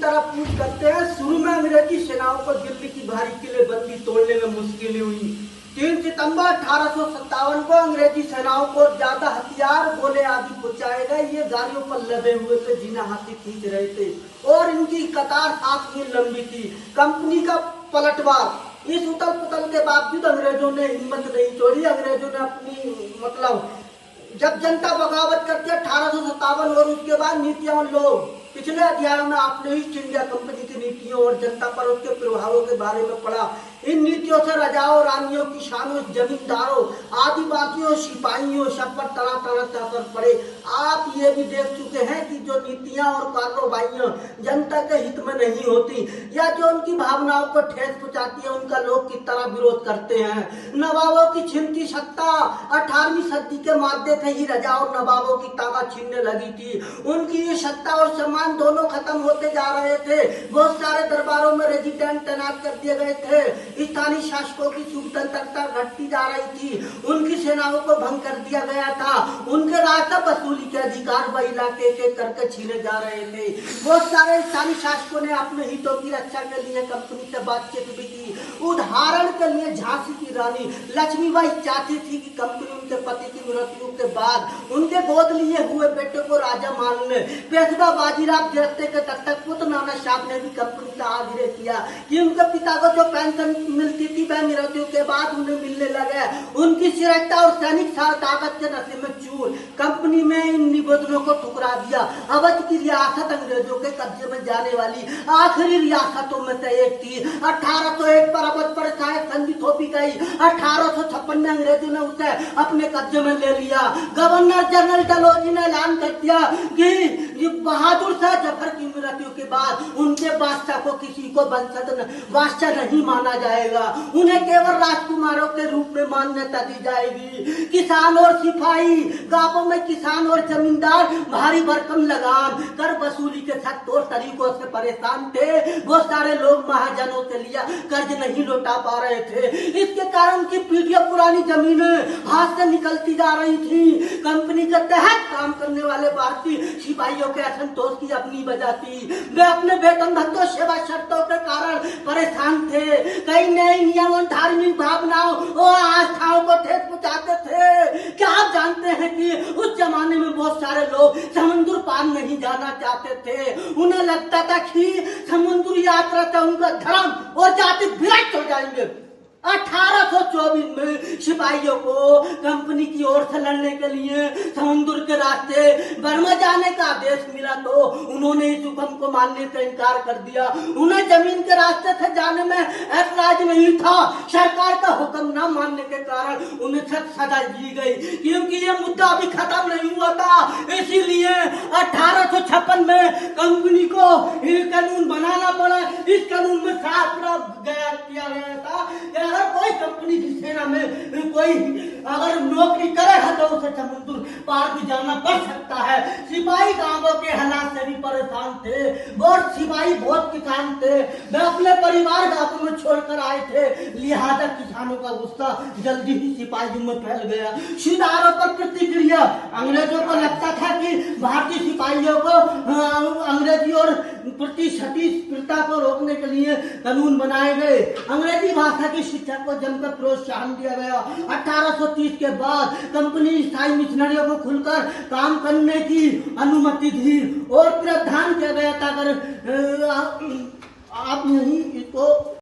तरफ पूछ करते हैं। शुरू में अंग्रेजी सेनाओं को दिल्ली की भारी किलेबंदी तोड़ने में मुश्किलें हुई। 3 सितंबर 1857 को अंग्रेजी सेनाओं को ज्यादा हथियार, गोले आदि पहुंचाए गए। ये गाड़ियों पर लदे हुए थे, जिन्हें हाथी खींच रहे थे और इनकी कतार 7 मील लंबी थी। कंपनी का पलटवार। इस उथल पुथल के बावजूद अंग्रेजों ने हिम्मत नहीं छोड़ी। अंग्रेजों ने अपनी जब जनता बगावत करती है 1857 और उसके बाद नीतियां लोग पिछले अध्याय में आपने ईस्ट इंडिया कंपनी की नीतियों और जनता पर उसके प्रभावों के बारे में पढ़ा। इन नीतियों से राजाओं, रानियों, किसानों, जमींदारों, आदिवासियों, सिपाहियों सब पर तरह तरह से असर पड़े। आप ये भी देख चुके हैं कि जो नीतियां और कार्रवाइयां जनता के हित में नहीं होती या जो उनकी भावनाओं को ठेस पहुंचाती है, उनका लोग किस तरह विरोध करते हैं। नवाबों की छिनती सत्ता 18वीं सदी के माध्यम से ही राजा और नवाबों की ताकत छीनने लगी थी। उनकी ये सत्ता और सम्मान दोनों खत्म होते जा रहे थे। बहुत सारे दरबारों में रेजिडेंट तैनात कर दिए गए थे। स्थानीय शासकों की स्वतंत्रता घटती जा रही थी। उनकी सेनाओं को भंग कर दिया गया था। उनके रास्ता वसूली के अधिकार वह इलाके के करके छीने जा रहे थे। बहुत सारे स्थानीय शासकों ने अपने हितों की रक्षा के लिए कंपनी से बातचीत भी की। उदाहरण के लिए झांसी की रानी लक्ष्मीबाई चाहती थी कि कंपनी उनके पति की मृत्यु के बाद उनके गोद लिए हुए बेटे को राजा मान ले। पेशवा बाजीराव जैसे के दत्तक पुत्र नाना साहब ने भी कंपनी से आग्रह किया कि उनके पिता को जो पेंशन मिलती थी वह मृत्यु के बाद उन्हें मिलने लगे। उनकी श्रेष्ठता और सैनिक ताकत के नशे में चूर कंपनी में इन निवेदनों को ठुकरा दिया। अवध की रियासत अंग्रेजों के कब्जे में जाने वाली आखिरी रियासतों में से एक थी। 1801 पर अवध पर शायद संधि थोपी गई। 1856 में अंग्रेजों ने उसे अपने कब्जे में ले लिया। गवर्नर जनरल डलहौजी ने ऐलान कर दिया कि बहादुर शाह जफर की मृत्यु के बाद उनके बादशाह को किसी को बादशाह नहीं माना जाएगा। उन्हें केवल राजकुमारों के रूप में मान्यता दी जाएगी। किसान और सिपाही, गांवों में किसान और जमींदार भारी भरकम लगान, कर वसूली के सख्त और तरीकों से परेशान थे। बहुत सारे लोग महाजनों से लिया कर्ज नहीं लौटा पा रहे थे। इसके कारण की पीढ़ियों पुरानी जमीनें हाथ से निकलती जा रही थी। कंपनी के तहत काम करने वाले भारतीय सिपाहियों के असंतोष की अपनी वजह थी। वे अपने वेतन भत्तों, सेवा शर्तों के कारण परेशान थे। कई नए नियमों, धार्मिक भावनाओं और आस्थाओं को ठेस पहुंचाते थे। क्या आप जानते हैं कि उस जमाने में बहुत सारे लोग समुद्र पार नहीं जाना चाहते थे। उन्हें लगता था कि समुद्र यात्रा से उनका धर्म और जाति विरक्त हो जाएंगे। 1824 में सिपाहियों को कंपनी की ओर से लड़ने के लिए समुद्र के रास्ते बर्मा जाने का आदेश मिला तो उन्होंने इस हुक्म को मानने से इनकार कर दिया। उन्हें जमीन के रास्ते से जाने में ऐतराज नहीं था। सरकार का हुक्म न मानने के कारण उन्हें सख्त सजा दी गई, क्योंकि ये मुद्दा अभी खत्म नहीं हुआ था। इसीलिए 1856 में कंपनी को कानून बनाना पड़ा। इस कानून में साफ किया गया था अगर कोई कंपनी की सेना में कोई अगर नौकरी करेगा तो उसे समुद्र पार भी जाना पड़ सकता है। सिपाही गांवों के हालात से भी परेशान थे। बहुत सिपाही बहुत किसान थे। वे अपने परिवार गांवों में छोड़कर आए थे। लिहाजा किसानों का गुस्सा जल्दी ही सिपाहियों में फैल गया। सुधारों पर प्रतिक्रिया। अंग्रेजों को लगता था कि भारतीय सिपाहियों को अंग्रेजी और प्रतिस्पर्धा को रोकने के लिए कानून बनाए गए। अंग्रेजी भाषा की शिक्षा को जमकर प्रोत्साहन दिया गया। 1830 के बाद कंपनी ईसाई मिशनरियों को खुलकर काम करने की अनुमति दी और प्रावधान किया गया था अगर आप नहीं